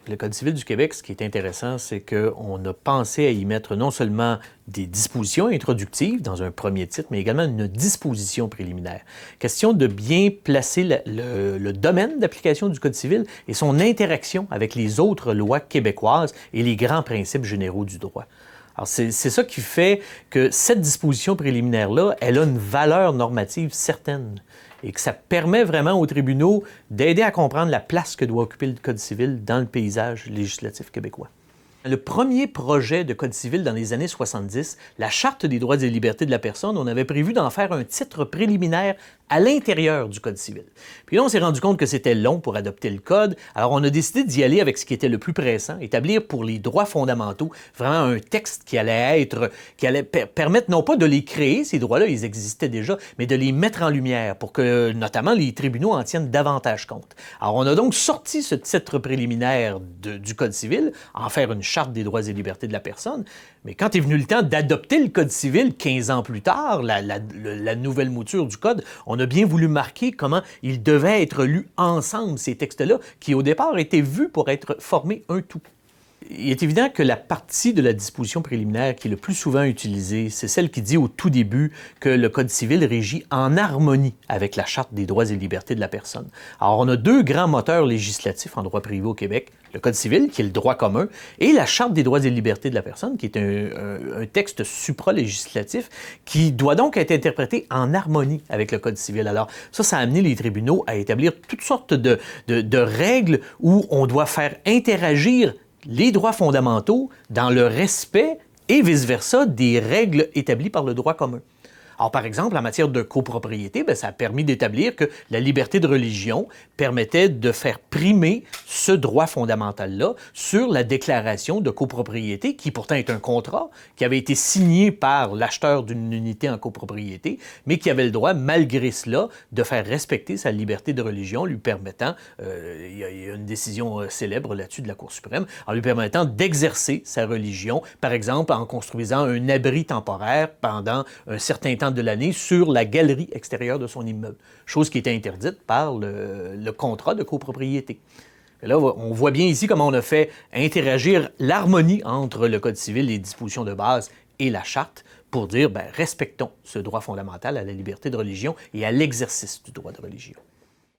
Le Code civil du Québec, ce qui est intéressant, c'est qu'on a pensé à y mettre non seulement des dispositions introductives dans un premier titre, mais également une disposition préliminaire. Question de bien placer le domaine d'application du Code civil et son interaction avec les autres lois québécoises et les grands principes généraux du droit. Alors, c'est ça qui fait que cette disposition préliminaire-là, elle a une valeur normative certaine et que ça permet vraiment aux tribunaux d'aider à comprendre la place que doit occuper le Code civil dans le paysage législatif québécois. Le premier projet de Code civil dans les années 70, la Charte des droits et libertés de la personne, on avait prévu d'en faire un titre préliminaire à l'intérieur du Code civil. Puis là, on s'est rendu compte que c'était long pour adopter le Code, alors on a décidé d'y aller avec ce qui était le plus pressant, établir pour les droits fondamentaux vraiment un texte qui allait permettre non pas de les créer, ces droits-là, ils existaient déjà, mais de les mettre en lumière pour que notamment les tribunaux en tiennent davantage compte. Alors on a donc sorti ce titre préliminaire du Code civil, en faire une Charte des droits et libertés de la personne, mais quand est venu le temps d'adopter le Code civil 15 ans plus tard, la nouvelle mouture du Code, on a bien voulu marquer comment ils devaient être lus ensemble, ces textes-là, qui au départ étaient vus pour être formés un tout. Il est évident que la partie de la disposition préliminaire qui est le plus souvent utilisée, c'est celle qui dit au tout début que le Code civil régit en harmonie avec la Charte des droits et libertés de la personne. Alors, on a deux grands moteurs législatifs en droit privé au Québec, le Code civil, qui est le droit commun, et la Charte des droits et libertés de la personne, qui est un texte supralégislatif qui doit donc être interprété en harmonie avec le Code civil. Alors, ça a amené les tribunaux à établir toutes sortes de règles où on doit faire interagir les droits fondamentaux dans le respect et vice-versa des règles établies par le droit commun. Alors, par exemple, en matière de copropriété, ça a permis d'établir que la liberté de religion permettait de faire primer ce droit fondamental-là sur la déclaration de copropriété, qui pourtant est un contrat qui avait été signé par l'acheteur d'une unité en copropriété, mais qui avait le droit, malgré cela, de faire respecter sa liberté de religion, lui permettant, il y a une décision célèbre là-dessus de la Cour suprême, en lui permettant d'exercer sa religion, par exemple en construisant un abri temporaire pendant un certain temps de l'année sur la galerie extérieure de son immeuble, chose qui était interdite par le contrat de copropriété. Et là, on voit bien ici comment on a fait interagir l'harmonie entre le Code civil, les dispositions de base et la Charte pour dire, respectons ce droit fondamental à la liberté de religion et à l'exercice du droit de religion.